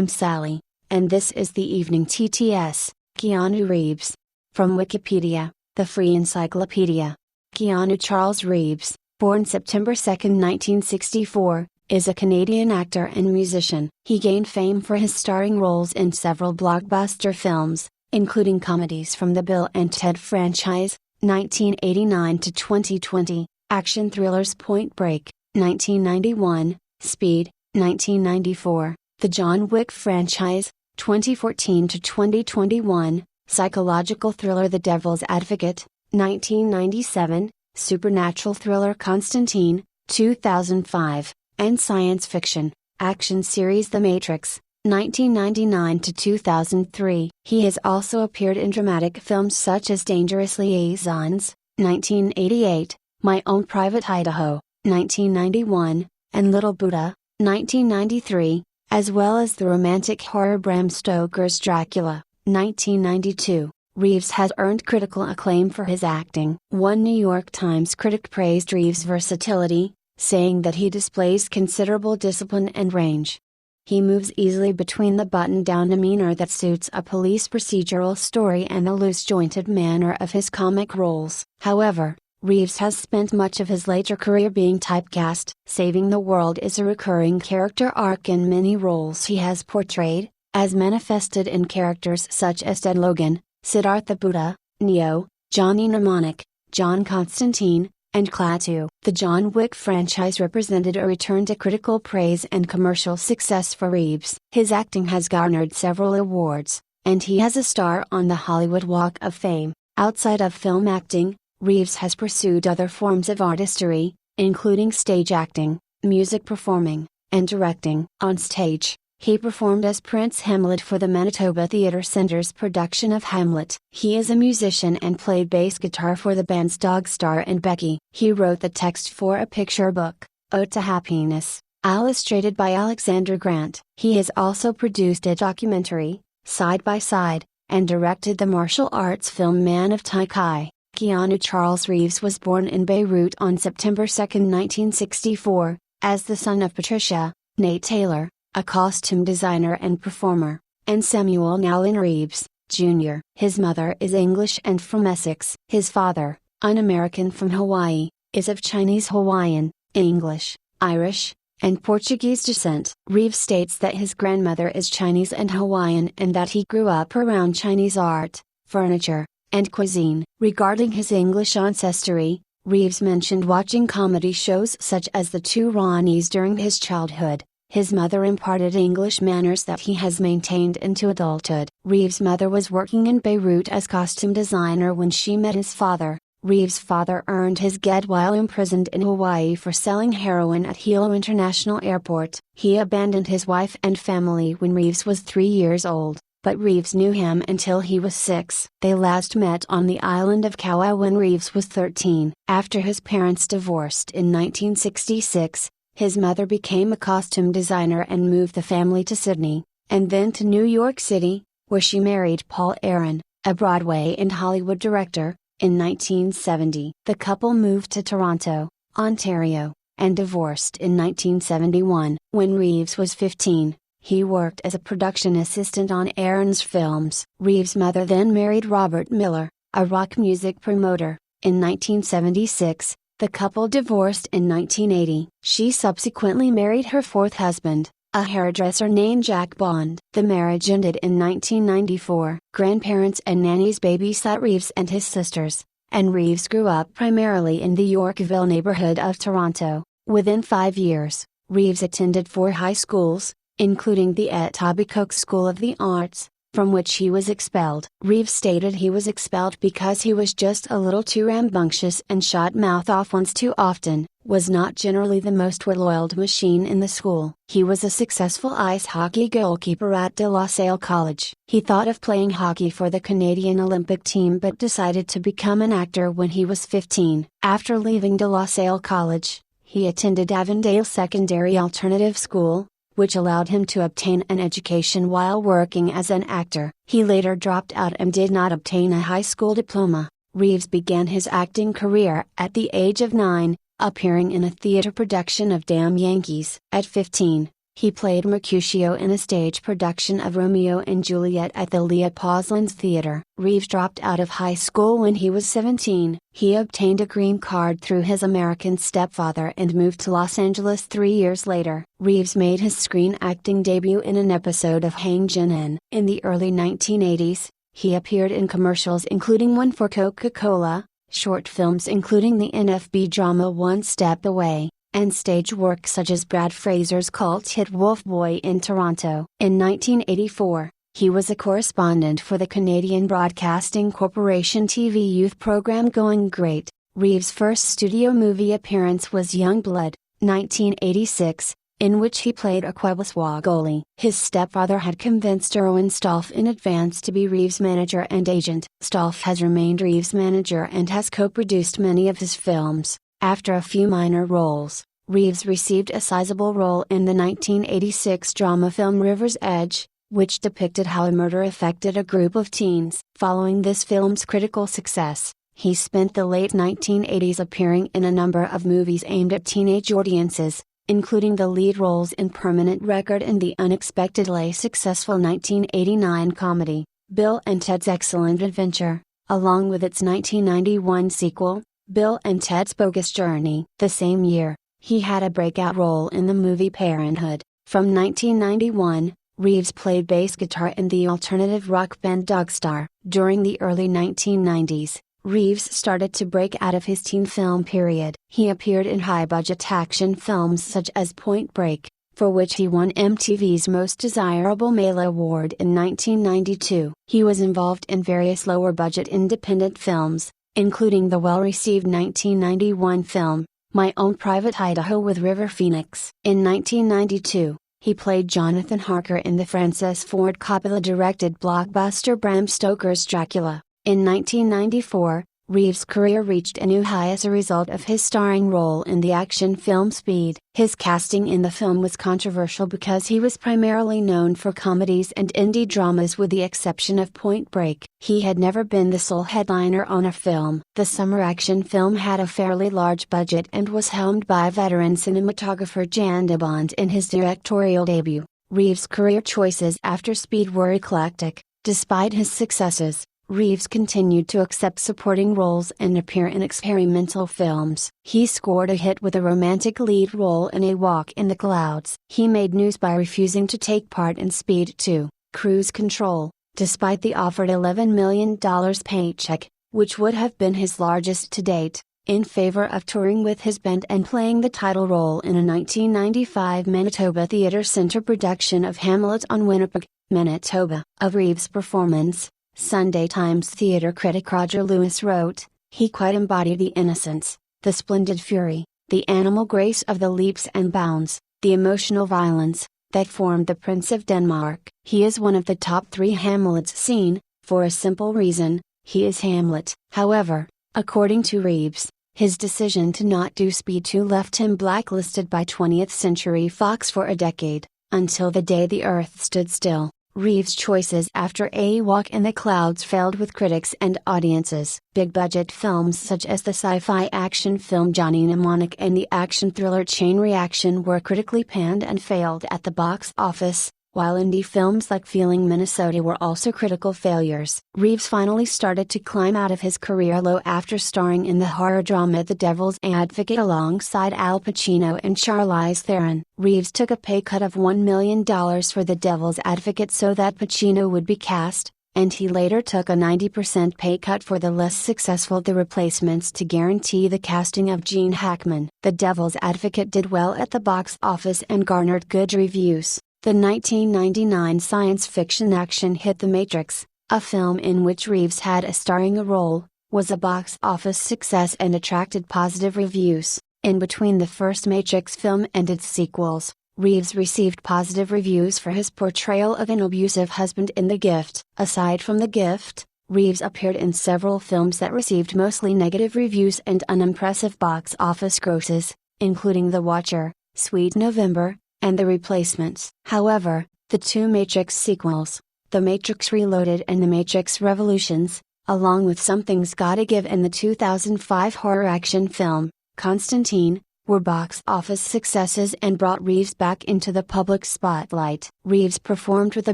I'm Salli, and this is the Evening TTS. Keanu Reeves. From Wikipedia, the free encyclopedia. Keanu Charles Reeves, born September 2, 1964, is a Canadian actor and musician. He gained fame for his starring roles in several blockbuster films, including comedies from the Bill and Ted franchise, 1989 to 2020, action thrillers Point Break, 1991, Speed, 1994, the John Wick franchise, 2014 to 2021, psychological thriller The Devil's Advocate, 1997, supernatural thriller Constantine, 2005, and science fiction, action series The Matrix, 1999 to 2003. He has also appeared in dramatic films such as Dangerous Liaisons, 1988, My Own Private Idaho, 1991, and Little Buddha, 1993, as well as the romantic horror Bram Stoker's Dracula, 1992. Reeves has earned critical acclaim for his acting. One New York Times critic praised Reeves' versatility, saying that he displays considerable discipline and range. He moves easily between the buttoned-down demeanor that suits a police procedural story and the loose-jointed manner of his comic roles. However, Reeves has spent much of his later career being typecast. Saving the World is a recurring character arc in many roles he has portrayed, as manifested in characters such as Dead Logan, Siddhartha Buddha, Neo, Johnny Mnemonic, John Constantine, and Klaatu. The John Wick franchise represented a return to critical praise and commercial success for Reeves. His acting has garnered several awards, and he has a star on the Hollywood Walk of Fame. Outside of film acting, Reeves has pursued other forms of artistry, including stage acting, music performing, and directing. On stage, he performed as Prince Hamlet for the Manitoba Theatre Centre's production of Hamlet. He is a musician and played bass guitar for the bands Dog Star and Becky. He wrote the text for a picture book, Ode to Happiness, illustrated by Alexander Grant. He has also produced a documentary, Side by Side, and directed the martial arts film Man of Tai Kai. Keanu Charles Reeves was born in Beirut on September 2, 1964, as the son of Patricia, Nate Taylor, a costume designer and performer, and Samuel Nowlin Reeves, Jr. His mother is English and from Essex. His father, an American from Hawaii, is of Chinese Hawaiian, English, Irish, and Portuguese descent. Reeves states that his grandmother is Chinese and Hawaiian and that he grew up around Chinese art, furniture, and cuisine. Regarding his English ancestry, Reeves mentioned watching comedy shows such as The Two Ronnies during his childhood. His mother imparted English manners that he has maintained into adulthood. Reeves' mother was working in Beirut as costume designer when she met his father. Reeves' father earned his get while imprisoned in Hawaii for selling heroin at Hilo International Airport. He abandoned his wife and family when Reeves was 3 years old, but Reeves knew him until he was 6. They last met on the island of Kauai when Reeves was 13. After his parents divorced in 1966, his mother became a costume designer and moved the family to Sydney, and then to New York City, where she married Paul Aaron, a Broadway and Hollywood director, in 1970. The couple moved to Toronto, Ontario, and divorced in 1971. When Reeves was 15, he worked as a production assistant on Aaron's films. Reeves' mother then married Robert Miller, a rock music promoter. In 1976, the couple divorced in 1980. She subsequently married her fourth husband, a hairdresser named Jack Bond. The marriage ended in 1994. Grandparents and nannies babysat Reeves and his sisters, and Reeves grew up primarily in the Yorkville neighborhood of Toronto. Within 5 years, Reeves attended 4 high schools, including the Etobicoke School of the Arts, from which he was expelled. Reeves stated he was expelled because he was just a little too rambunctious and shot mouth off once too often, was not generally the most well-oiled machine in the school. He was a successful ice hockey goalkeeper at De La Salle College. He thought of playing hockey for the Canadian Olympic team but decided to become an actor when he was 15. After leaving De La Salle College, he attended Avondale Secondary Alternative School, which allowed him to obtain an education while working as an actor. He later dropped out and did not obtain a high school diploma. Reeves began his acting career at the age of 9, appearing in a theater production of Damn Yankees. At 15, He played Mercutio in a stage production of Romeo and Juliet at the Leah Pauslands Theater. Reeves dropped out of high school when he was 17. He obtained a green card through his American stepfather and moved to Los Angeles 3 years later. Reeves made his screen acting debut in an episode of Hang Jin-in. In the early 1980s, he appeared in commercials including one for Coca-Cola, short films including the NFB drama One Step Away, and stage work such as Brad Fraser's cult hit Wolf Boy in Toronto. In 1984, he was a correspondent for the Canadian Broadcasting Corporation TV youth program Going Great. Reeves' first studio movie appearance was Young Blood, 1986, in which he played a Quebecois goalie. His stepfather had convinced Erwin Stolf in advance to be Reeves' manager and agent. Stolf has remained Reeves' manager and has co-produced many of his films. After a few minor roles, Reeves received a sizable role in the 1986 drama film River's Edge, which depicted how a murder affected a group of teens. Following this film's critical success, he spent the late 1980s appearing in a number of movies aimed at teenage audiences, including the lead roles in Permanent Record and the unexpectedly successful 1989 comedy, Bill and Ted's Excellent Adventure, along with its 1991 sequel, Bill and Ted's Bogus Journey. The same year, he had a breakout role in the movie Parenthood. From 1991, Reeves played bass guitar in the alternative rock band Dogstar. During the early 1990s, Reeves started to break out of his teen film period. He appeared in high-budget action films such as Point Break, for which he won MTV's Most Desirable Male Award in 1992. He was involved in various lower-budget independent films, including the well-received 1991 film, My Own Private Idaho with River Phoenix. In 1992, he played Jonathan Harker in the Francis Ford Coppola-directed blockbuster Bram Stoker's Dracula. In 1994, Reeves' career reached a new high as a result of his starring role in the action film Speed. His casting in the film was controversial because he was primarily known for comedies and indie dramas with the exception of Point Break. He had never been the sole headliner on a film. The summer action film had a fairly large budget and was helmed by veteran cinematographer Jan de Bond in his directorial debut. Reeves' career choices after Speed were eclectic. Despite his successes, Reeves continued to accept supporting roles and appear in experimental films. He scored a hit with a romantic lead role in A Walk in the Clouds. He made news by refusing to take part in Speed 2, Cruise Control, despite the offered $11 million paycheck, which would have been his largest to date, in favor of touring with his band and playing the title role in a 1995 Manitoba Theatre Centre production of Hamlet on Winnipeg, Manitoba. Of Reeves' performance, Sunday Times theater critic Roger Lewis wrote, "He quite embodied the innocence, the splendid fury, the animal grace of the leaps and bounds, the emotional violence, that formed the Prince of Denmark. He is one of the top 3 Hamlets seen, for a simple reason, he is Hamlet." However, according to Reeves, his decision to not do Speed 2 left him blacklisted by 20th Century Fox for a decade, until the day the Earth stood still. Reeves' choices after A Walk in the Clouds failed with critics and audiences. Big-budget films such as the sci-fi action film Johnny Mnemonic and the action thriller Chain Reaction were critically panned and failed at the box office, while indie films like Feeling Minnesota were also critical failures. Reeves finally started to climb out of his career low after starring in the horror drama The Devil's Advocate alongside Al Pacino and Charlize Theron. Reeves took a pay cut of $1 million for The Devil's Advocate so that Pacino would be cast, and he later took a 90% pay cut for the less successful The Replacements to guarantee the casting of Gene Hackman. The Devil's Advocate did well at the box office and garnered good reviews. The 1999 science fiction action hit The Matrix, a film in which Reeves had a starring role, was a box office success and attracted positive reviews. In between the first Matrix film and its sequels, Reeves received positive reviews for his portrayal of an abusive husband in The Gift. Aside from The Gift, Reeves appeared in several films that received mostly negative reviews and unimpressive box office grosses, including The Watcher, Sweet November, and The Replacements. However, the 2 Matrix sequels, The Matrix Reloaded and The Matrix Revolutions, along with Something's Gotta Give and the 2005 horror action film, Constantine, were box office successes and brought Reeves back into the public spotlight. Reeves performed with the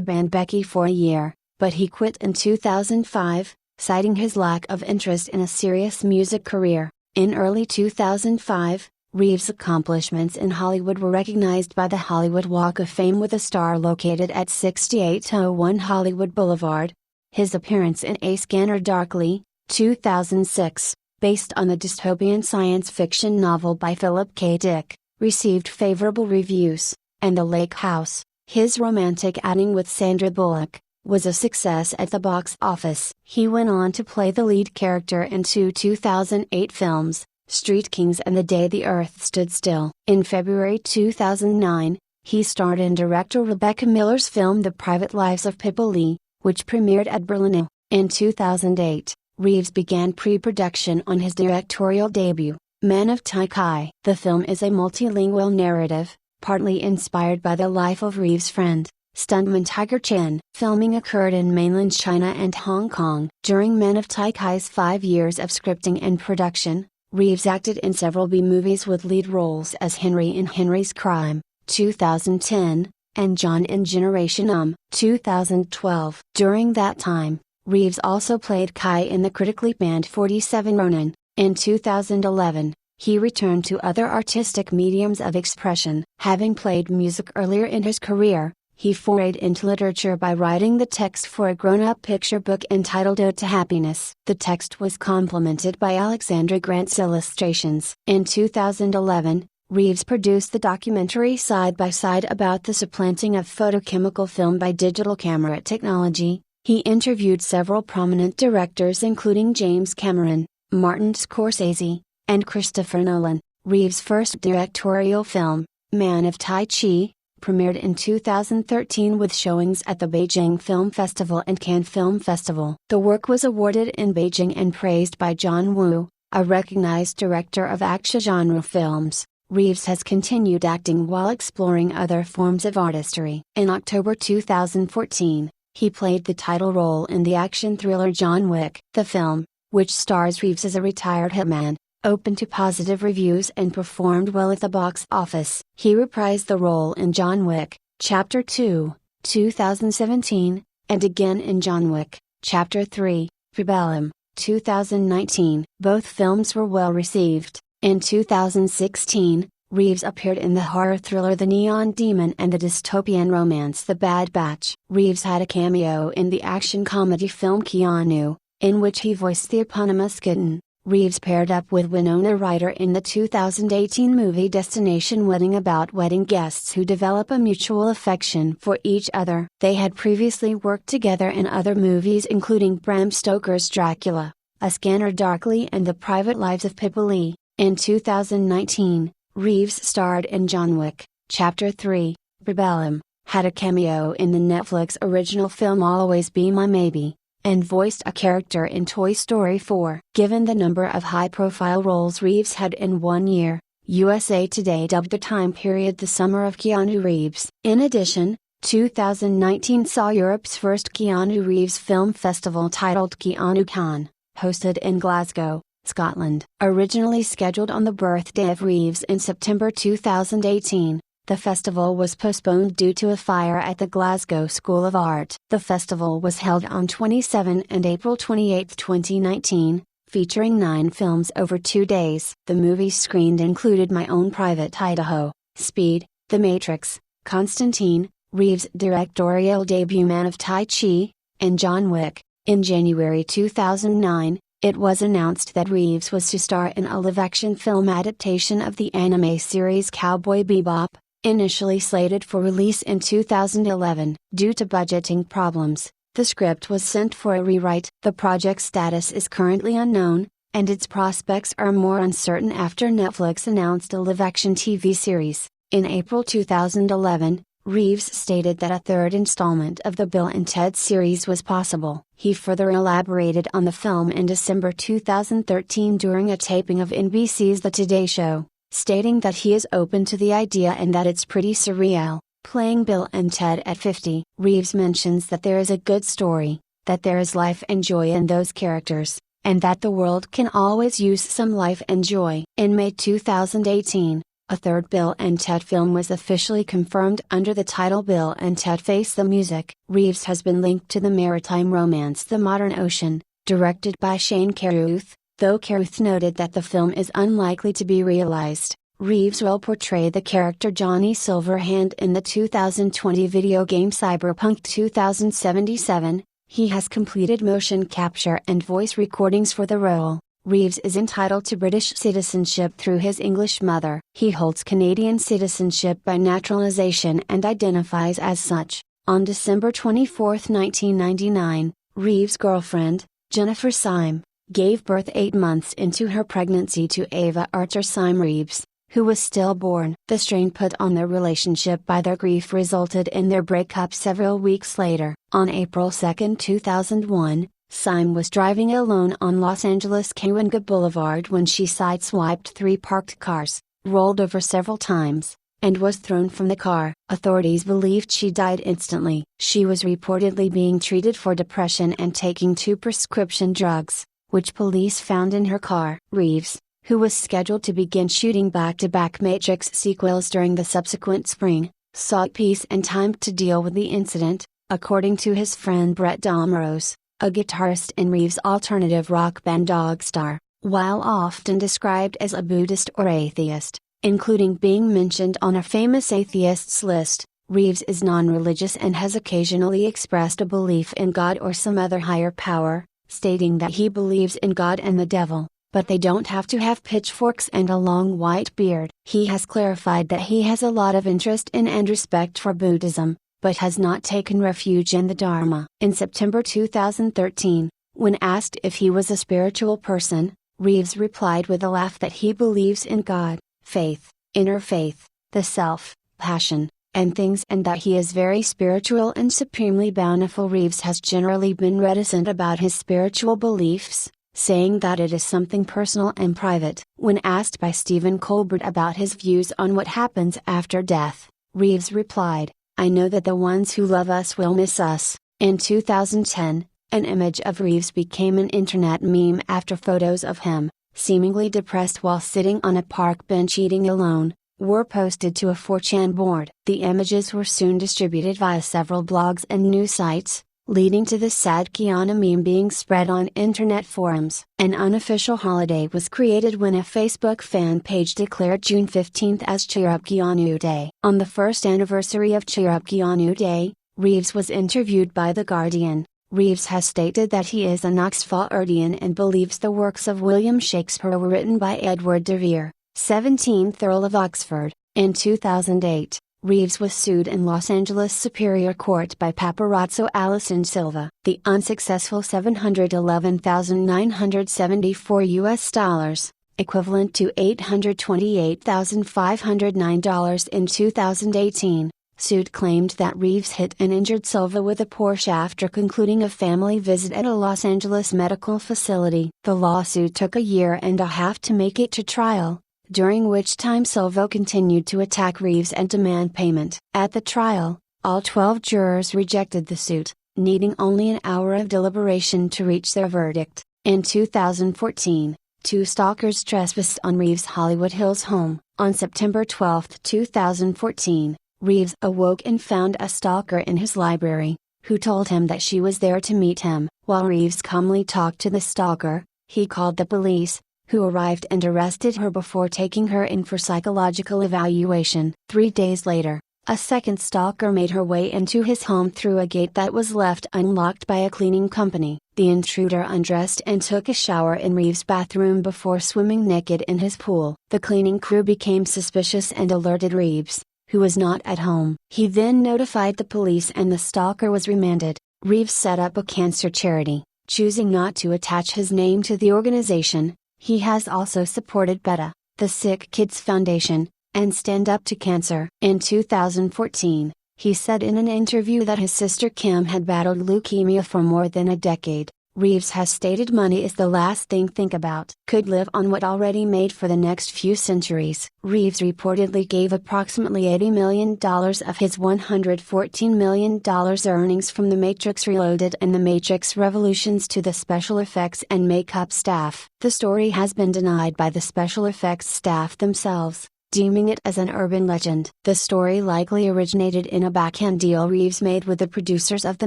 band Becky for a year, but he quit in 2005, citing his lack of interest in a serious music career. In early 2005, Reeves' accomplishments in Hollywood were recognized by the Hollywood Walk of Fame with a star located at 6801 Hollywood Boulevard. His appearance in A Scanner Darkly, 2006, based on the dystopian science fiction novel by Philip K. Dick, received favorable reviews, and The Lake House, his romantic outing with Sandra Bullock, was a success at the box office. He went on to play the lead character in two 2008 films, Street Kings and The Day the Earth Stood Still. In February 2009, he starred in director Rebecca Miller's film The Private Lives of Pippa Lee, which premiered at Berlinale. In 2008, Reeves began pre-production on his directorial debut, Man of Tai Chi. The film is a multilingual narrative, partly inspired by the life of Reeves' friend, stuntman Tiger Chen. Filming occurred in mainland China and Hong Kong. During Man of Tai Chi's 5 years of scripting and production, Reeves acted in several B-movies with lead roles as Henry in Henry's Crime, 2010, and John in Generation 2012. During that time, Reeves also played Kai in the critically panned 47 Ronin. In 2011, he returned to other artistic mediums of expression. Having played music earlier in his career, he forayed into literature by writing the text for a grown-up picture book entitled Ode to Happiness. The text was complemented by Alexandra Grant's illustrations. In 2011, Reeves produced the documentary Side by Side about the supplanting of photochemical film by digital camera technology. He interviewed several prominent directors including James Cameron, Martin Scorsese, and Christopher Nolan. Reeves' first directorial film, Man of Tai Chi, premiered in 2013 with showings at the Beijing Film Festival and Cannes Film Festival. The work was awarded in Beijing and praised by John Woo, a recognized director of action genre films. Reeves has continued acting while exploring other forms of artistry. In October 2014, he played the title role in the action thriller John Wick. The film, which stars Reeves as a retired hitman, opened to positive reviews and performed well at the box office. He reprised the role in John Wick, Chapter 2, 2017, and again in John Wick, Chapter 3, Rebellion, 2019. Both films were well received. In 2016, Reeves appeared in the horror thriller The Neon Demon and the dystopian romance The Bad Batch. Reeves had a cameo in the action comedy film Keanu, in which he voiced the eponymous kitten. Reeves paired up with Winona Ryder in the 2018 movie Destination Wedding about wedding guests who develop a mutual affection for each other. They had previously worked together in other movies including Bram Stoker's Dracula, A Scanner Darkly and The Private Lives of Pippa Lee. In 2019, Reeves starred in John Wick, Chapter 3, Rebellion, had a cameo in the Netflix original film Always Be My Maybe, and voiced a character in Toy Story 4. Given the number of high-profile roles Reeves had in 1 year, USA Today dubbed the time period the summer of Keanu Reeves. In addition, 2019 saw Europe's first Keanu Reeves film festival titled KeanuCon, hosted in Glasgow, Scotland. Originally scheduled on the birthday of Reeves in September 2018, the festival was postponed due to a fire at the Glasgow School of Art. The festival was held on 27 and April 28, 2019, featuring 9 films over 2 days. The movies screened included My Own Private Idaho, Speed, The Matrix, Constantine, Reeves' directorial debut Man of Tai Chi, and John Wick. In January 2009, it was announced that Reeves was to star in a live-action film adaptation of the anime series Cowboy Bebop, initially slated for release in 2011. Due to budgeting problems, the script was sent for a rewrite. The project's status is currently unknown, and its prospects are more uncertain after Netflix announced a live-action TV series. In April 2011, Reeves stated that a third installment of the Bill and Ted series was possible. He further elaborated on the film in December 2013 during a taping of NBC's The Today Show, stating that he is open to the idea and that it's pretty surreal, playing Bill and Ted at 50. Reeves mentions that there is a good story, that there is life and joy in those characters, and that the world can always use some life and joy. In May 2018, a third Bill and Ted film was officially confirmed under the title Bill and Ted Face the Music. Reeves has been linked to the maritime romance The Modern Ocean, directed by Shane Carruth, though Carruth noted that the film is unlikely to be realized. Reeves will portray the character Johnny Silverhand in the 2020 video game Cyberpunk 2077. He has completed motion capture and voice recordings for the role. Reeves is entitled to British citizenship through his English mother. He holds Canadian citizenship by naturalization and identifies as such. On December 24, 1999, Reeves' girlfriend, Jennifer Syme, gave birth 8 months into her pregnancy to Ava Archer Syme Reeves, who was stillborn. The strain put on their relationship by their grief resulted in their breakup several weeks later. On April 2, 2001, Syme was driving alone on Los Angeles Cahuenga Boulevard when she sideswiped 3 parked cars, rolled over several times, and was thrown from the car. Authorities believed she died instantly. She was reportedly being treated for depression and taking 2 prescription drugs, which police found in her car. Reeves, who was scheduled to begin shooting back-to-back Matrix sequels during the subsequent spring, sought peace and time to deal with the incident, according to his friend Brett Domrose, a guitarist in Reeves' alternative rock band Dogstar. While often described as a Buddhist or atheist, including being mentioned on a famous atheists list, Reeves is non-religious and has occasionally expressed a belief in God or some other higher power, stating that he believes in God and the devil, but they don't have to have pitchforks and a long white beard. He has clarified that he has a lot of interest in and respect for Buddhism, but has not taken refuge in the Dharma. In September 2013, when asked if he was a spiritual person, Reeves replied with a laugh that he believes in God, faith, inner faith, the self, passion, and things, and that he is very spiritual and supremely bountiful. Reeves has generally been reticent about his spiritual beliefs, saying that it is something personal and private. When asked by Stephen Colbert about his views on what happens after death, Reeves replied, "I know that the ones who love us will miss us." In 2010, an image of Reeves became an internet meme after photos of him, seemingly depressed while sitting on a park bench eating alone, were posted to a 4chan board. The images were soon distributed via several blogs and news sites, leading to the sad Keanu meme being spread on internet forums. An unofficial holiday was created when a Facebook fan page declared June 15 as Cheer Up Keanu Day. On the first anniversary of Cheer Up Keanu Day, Reeves was interviewed by The Guardian. Reeves has stated that he is an Oxfordian and believes the works of William Shakespeare were written by Edward de Vere, 17th Earl of Oxford. In 2008, Reeves was sued in Los Angeles Superior Court by paparazzo Alison Silva. The unsuccessful $711,974 equivalent to $828,509 in 2018, suit claimed that Reeves hit and injured Silva with a Porsche after concluding a family visit at a Los Angeles medical facility. The lawsuit took a year and a half to make it to trial, during which time Silva continued to attack Reeves and demand payment. At the trial, all 12 jurors rejected the suit, needing only an hour of deliberation to reach their verdict. In 2014, 2 stalkers trespassed on Reeves' Hollywood Hills home. On September 12, 2014, Reeves awoke and found a stalker in his library, who told him that she was there to meet him. While Reeves calmly talked to the stalker, he called the police, who arrived and arrested her before taking her in for psychological evaluation. 3 days later, a second stalker made her way into his home through a gate that was left unlocked by a cleaning company. The intruder undressed and took a shower in Reeves' bathroom before swimming naked in his pool. The cleaning crew became suspicious and alerted Reeves, who was not at home. He then notified the police and the stalker was remanded. Reeves set up a cancer charity, choosing not to attach his name to the organization. He has also supported BETA, the Sick Kids Foundation, and Stand Up to Cancer. In 2014, he said in an interview that his sister Kim had battled leukemia for more than a decade. Reeves has stated money is the last thing think about. Could live on what already made for the next few centuries. Reeves reportedly gave approximately $80 million of his $114 million earnings from The Matrix Reloaded and The Matrix Revolutions to the special effects and makeup staff. The story has been denied by the special effects staff themselves, deeming it as an urban legend. The story likely originated in a backhand deal Reeves made with the producers of The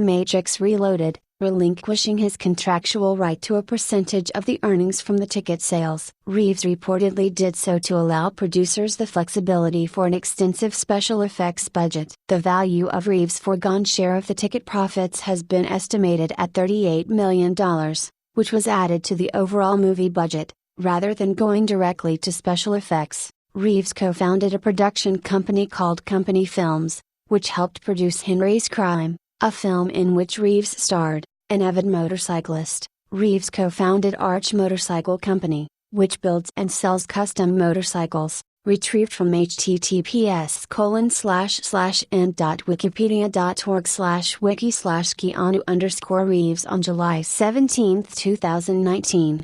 Matrix Reloaded, relinquishing his contractual right to a percentage of the earnings from the ticket sales. Reeves reportedly did so to allow producers the flexibility for an extensive special effects budget. The value of Reeves' foregone share of the ticket profits has been estimated at $38 million, which was added to the overall movie budget, rather than going directly to special effects. Reeves co-founded a production company called Company Films, which helped produce Henry's Crime, a film in which Reeves starred. An avid motorcyclist, Reeves co-founded Arch Motorcycle Company, which builds and sells custom motorcycles, retrieved from https://n.wikipedia.org/wiki/Keanu_Reeves on July 17, 2019.